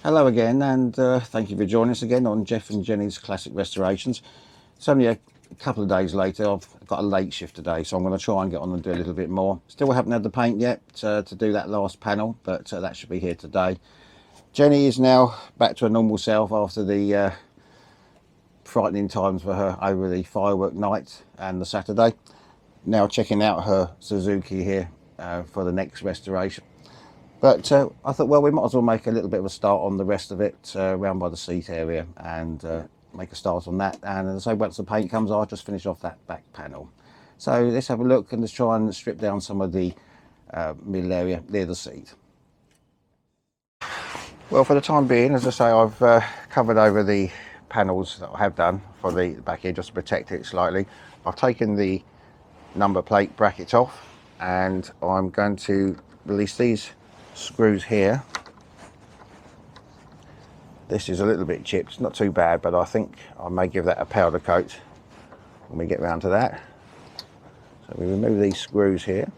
Hello again, and thank you for joining us again on Jeff and Jenny's Classic Restorations. It's only a couple of days later. I've got a late shift today, so I'm going to try and get on and do a little bit more. Still haven't had the paint yet to do that last panel, but that should be here today. Jenny is now back to her normal self after the frightening times for her over the firework night and the Saturday. Now checking out her Suzuki here for the next restoration. But I thought, well, we might as well make a little bit of a start on the rest of it around by the seat area and make a start on that. And as I say, once the paint comes, I'll just finish off that back panel. So let's have a look and let's try and strip down some of the middle area near the seat. Well, for the time being, as I say, I've covered over the panels that I have done for the back here just to protect it slightly. I've taken the number plate brackets off and I'm going to release these screws here. This is a little bit chipped, not too bad, but I think I may give that a powder coat when we get round to that. So we remove these screws here.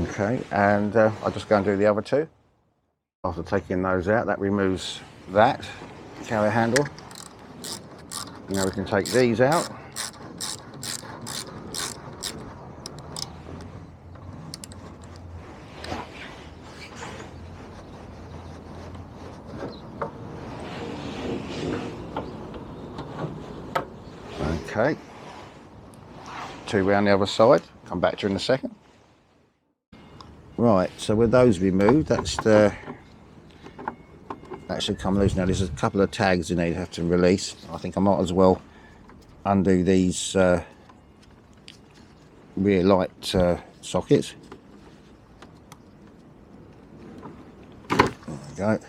Okay, and I'll just go and do the other two. After taking those out, that removes that carrier handle. Now we can take these out. Okay, two round the other side. Come back to you in a second. Right, so with those removed, that should come loose. Now there's a couple of tags in there you have to release. I think I might as well undo these rear light sockets. There we go.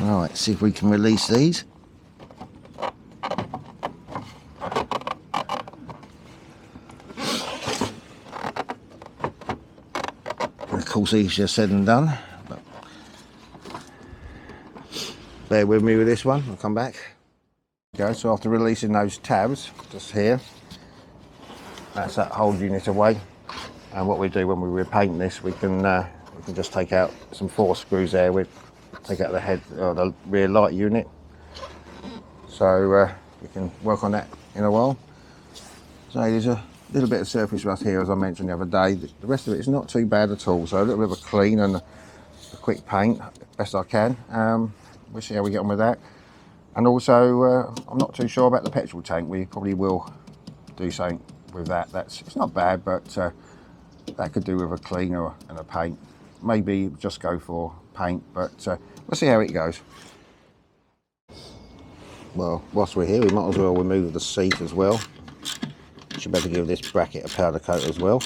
Right, see if we can release these. Of course, easier said than done, but bear with me with this one. I'll come back. Okay, so after releasing those tabs, just here, that's that whole unit away. And what we do when we repaint this, we can just take out some force screws there. We take out the head or the rear light unit. So we can work on that in a while. So there's a little bit of surface rust here, as I mentioned the other day. The rest of it is not too bad at all. So a little bit of a clean and a quick paint, best I can. We'll see how we get on with that. And also, I'm not too sure about the petrol tank. We probably will do something with that. It's not bad, but that could do with a cleaner and a paint. Maybe just go for paint, but we'll see how it goes. Well, whilst we're here, we might as well remove the seat as well. Should be able to give this bracket a powder coat as well.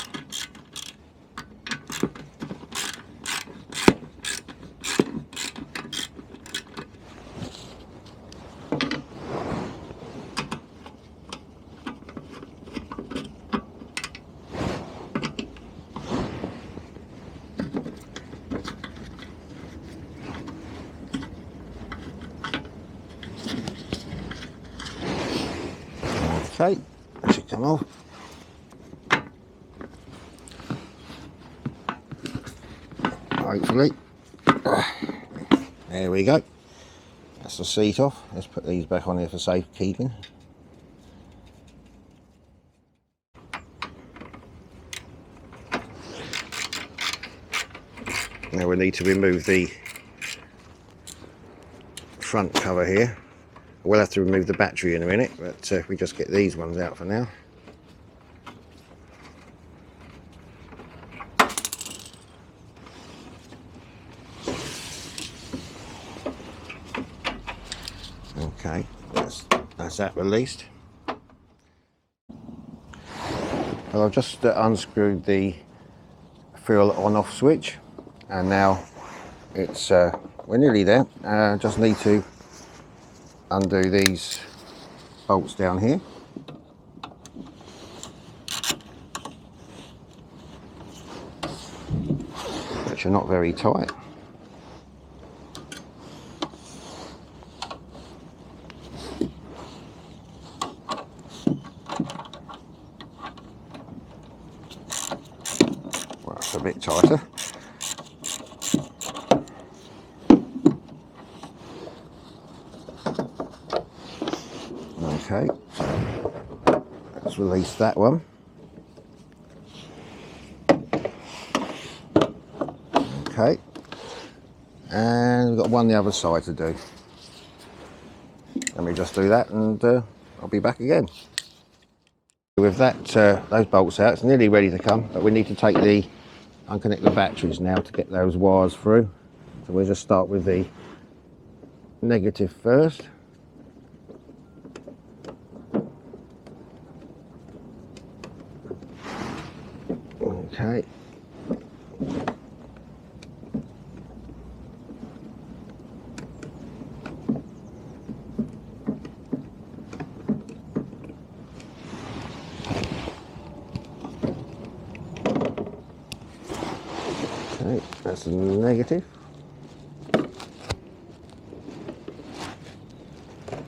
Okay, that should come off. Hopefully. There we go. That's the seat off. Let's put these back on here for safekeeping. Now we need to remove the front cover here. We'll have to remove the battery in a minute, but if we just get these ones out for now. Okay, that's that released. Well, I've just unscrewed the fuel on-off switch, and now it's we're nearly there. Just need to undo these bolts down here. Which are not very tight. Well, it's a bit tighter. Okay, so let's release that one. Okay, and we've got one the other side to do. Let me just do that and I'll be back again. With that, those bolts out, it's nearly ready to come, but we need to unconnect the batteries now to get those wires through. So we'll just start with the negative first. Okay. Okay, that's a negative.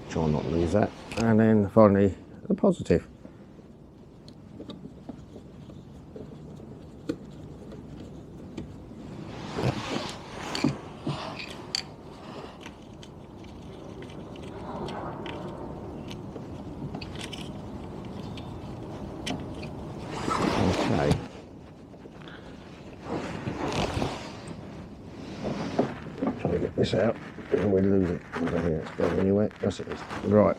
Try not to lose that. And then finally the positive. Okay. Try to get this out and we'll lose it over here. It's going anyway. Yes, it is. Right.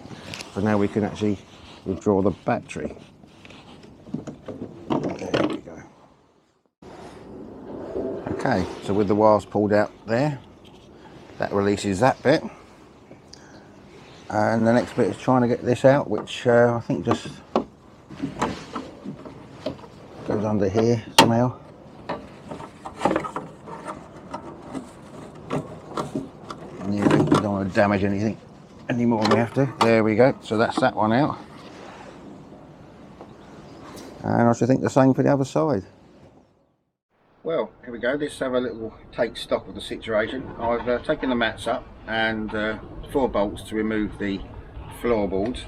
So now we can actually withdraw the battery. There we go. Okay, so with the wires pulled out there, that releases that bit. And the next bit is trying to get this out, which I think just goes under here somehow. Nearly, we don't want to damage anything anymore than we have to. There we go, so that's that one out. And I should think the same for the other side. Well, here we go, let's have a little take stock of the situation. I've taken the mats up and 4 bolts to remove the floorboards,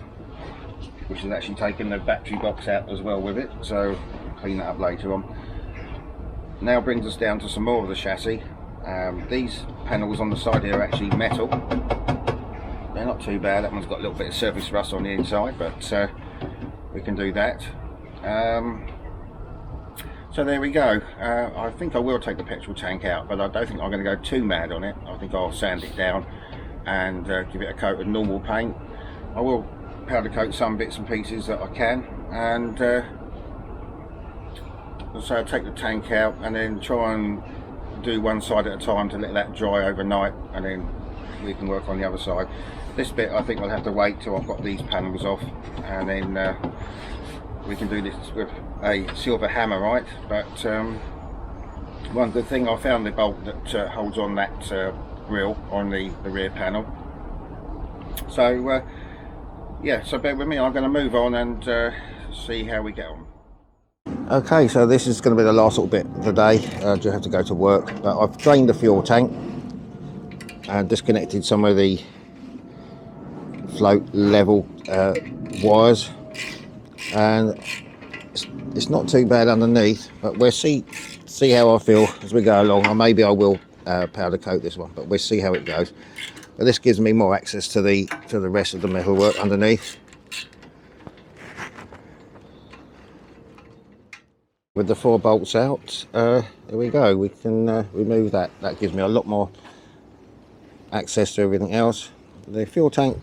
which has actually taken the battery box out as well with it, so I'll clean that up later on. Now brings us down to some more of the chassis. These panels on the side here are actually metal. They're not too bad. That one's got a little bit of surface rust on the inside, but we can do that. So there we go. I think I will take the petrol tank out, but I don't think I'm going to go too mad on it. I think I'll sand it down and give it a coat of normal paint. I will powder coat some bits and pieces that I can, and so I'll take the tank out and then try and do one side at a time to let that dry overnight, and then we can work on the other side. This bit I think I'll have to wait till I've got these panels off, and then we can do this with a silver hammer, right? But one good thing, I found the bolt that holds on that grill on the rear panel. So yeah, so bear with me, I'm going to move on and see how we get on. Okay, so this is going to be the last little bit of the day. I do have to go to work, but I've drained the fuel tank and disconnected some of the float level wires, and it's not too bad underneath, but we'll see how I feel as we go along. Or maybe I will powder coat this one, but we'll see how it goes. But this gives me more access to the rest of the metalwork underneath. With the 4 bolts out, there we go. We can remove that. That gives me a lot more access to everything else. The fuel tank,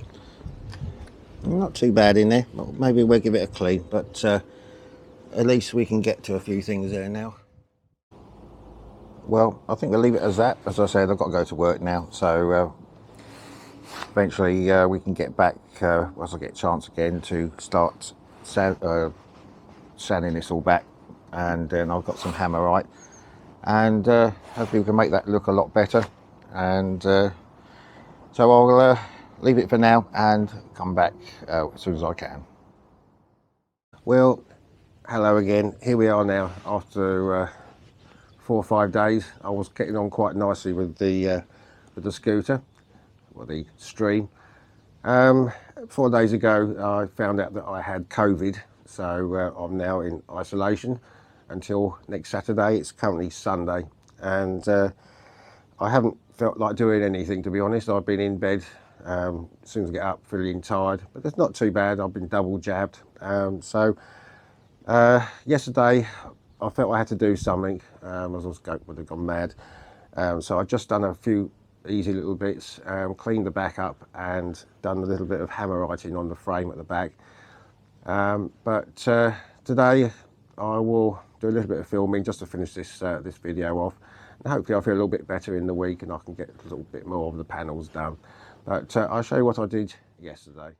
not too bad in there. Well, maybe we'll give it a clean, but at least we can get to a few things there now. Well, I think we'll leave it as that. As I said, I've got to go to work now, so eventually we can get back once I get a chance again to start sanding this all back, and then I've got some hammerite, and hopefully we can make that look a lot better. And so leave it for now and come back as soon as I can. Well, hello again. Here we are now after 4 or 5 days. I was getting on quite nicely with the scooter, or the stream. 4 days ago I found out that I had COVID, so I'm now in isolation until next Saturday. It's currently Sunday, and I haven't felt like doing anything, to be honest. I've been in bed as soon as I get up feeling tired, but that's not too bad. I've been double jabbed. Yesterday I felt I had to do something, as I would have gone mad. So I've just done a few easy little bits, cleaned the back up and done a little bit of hammer writing on the frame at the back. But today I will do a little bit of filming just to finish this video off, and hopefully I'll feel a little bit better in the week and I can get a little bit more of the panels done. But I'll show you what I did yesterday.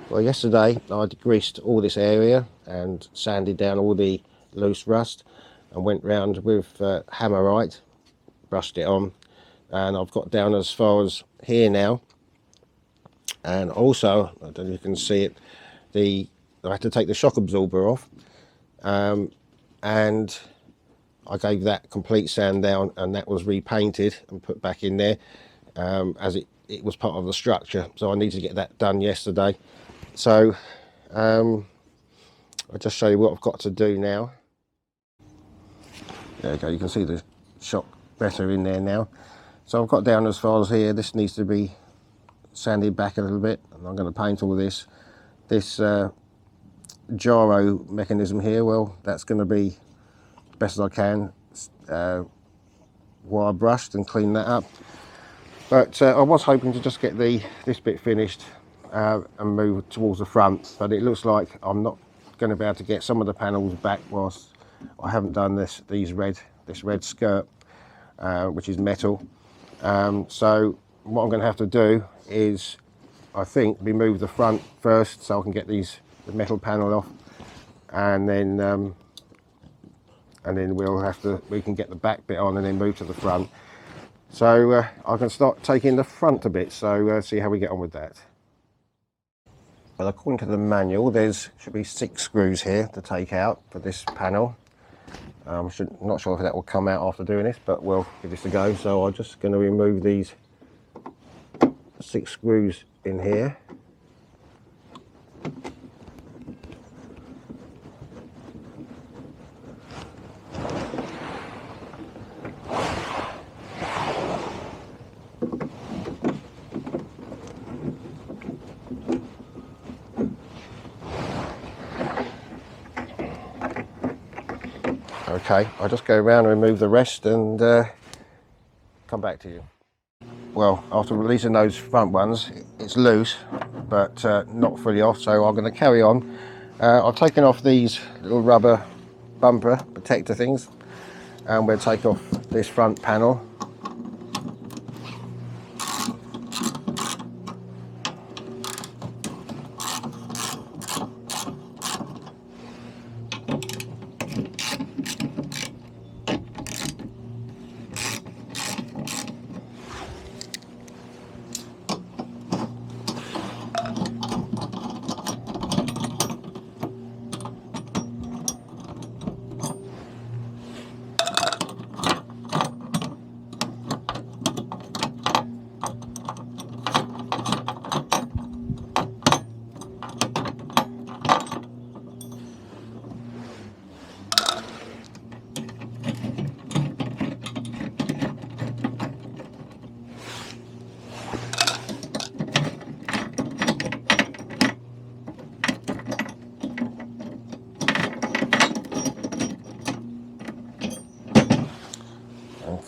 Well, yesterday I greased all this area and sanded down all the loose rust and went round with hammerite, brushed it on, and I've got down as far as here now. And also, I don't know if you can see it, I had to take the shock absorber off, and I gave that complete sand down, and that was repainted and put back in there, as it was part of the structure. So I need to get that done yesterday. So I'll just show you what I've got to do now. There you go, you can see the shock better in there now. So I've got down as far as here. This needs to be sanded back a little bit, and I'm going to paint all this gyro mechanism here. Well, that's going to be best as I can wire brushed and clean that up. But I was hoping to just get this bit finished and move towards the front, but it looks like I'm not going to be able to get some of the panels back whilst I haven't done this red skirt, which is metal. So what I'm going to have to do is, I think, remove the front first so I can get the metal panel off, and then we can get the back bit on and then move to the front. So I can start taking the front a bit, so see how we get on with that. Well, according to the manual, should be 6 screws here to take out for this panel. I'm not sure if that will come out after doing this, but we'll give this a go. So I'm just going to remove these 6 screws in here. Okay, I'll just go around and remove the rest and come back to you. Well, after releasing those front ones, it's loose, but not fully off, so I'm going to carry on. I've taken off these little rubber bumper protector things, and we'll take off this front panel.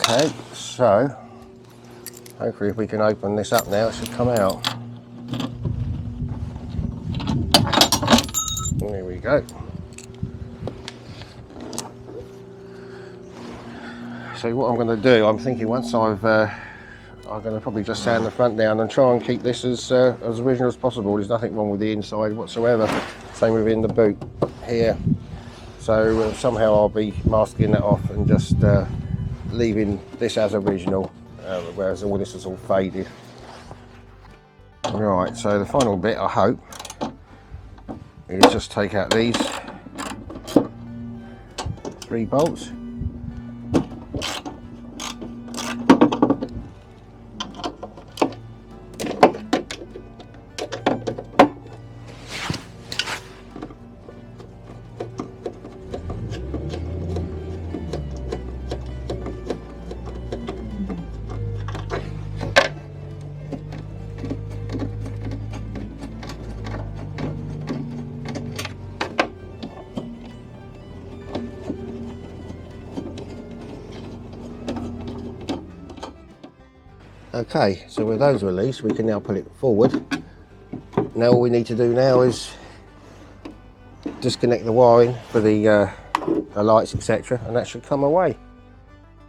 Okay, so hopefully if we can open this up now, it should come out. There we go. So what I'm going to do, I'm thinking once I'm going to probably just sand the front down and try and keep this as original as possible. There's nothing wrong with the inside whatsoever. Same within the boot here. So somehow I'll be masking that off and just leaving this as original, whereas all this is all faded. Right, so the final bit, I hope, is just take out these 3 bolts. Okay, so with those released, we can now pull it forward. Now all we need to do now is disconnect the wiring for the lights, etc., and that should come away.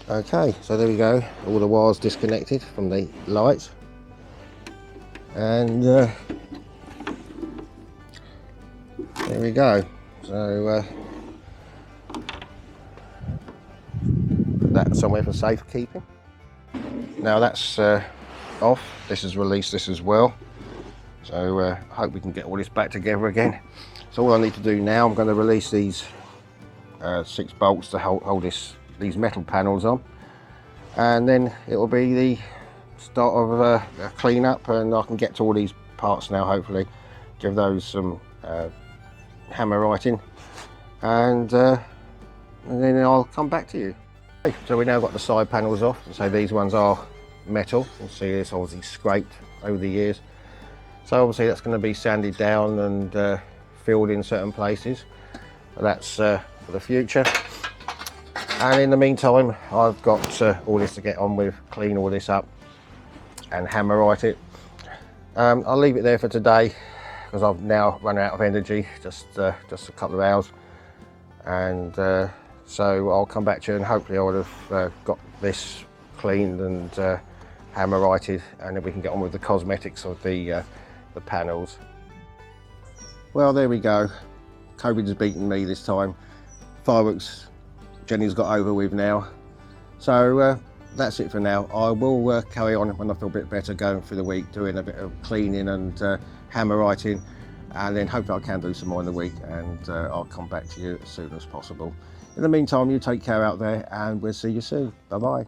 Okay, so there we go, all the wires disconnected from the lights, and there we go. So put that somewhere for safekeeping. Now that's off. This is released this as well, so I hope we can get all this back together again. So all I need to do now, I'm going to release these 6 bolts to hold these metal panels on, and then it will be the start of a clean up, and I can get to all these parts now, hopefully give those some hammer writing, and then I'll come back to you. So we now got the side panels off, so these ones are metal. You can see this obviously scraped over the years, so obviously that's going to be sanded down and filled in certain places. That's for the future, and in the meantime I've got all this to get on with, clean all this up and hammer write it. I'll leave it there for today because I've now run out of energy, just a couple of hours, and so I'll come back to you, and hopefully I would have got this cleaned and hammer righted, and then we can get on with the cosmetics of the panels. Well, there we go. COVID's beaten me this time. Fireworks Jenny's got over with now. So that's it for now. I will carry on when I feel a bit better, going through the week, doing a bit of cleaning and hammer writing, and then hopefully I can do some more in the week, and I'll come back to you as soon as possible. In the meantime, you take care out there, and we'll see you soon. Bye bye.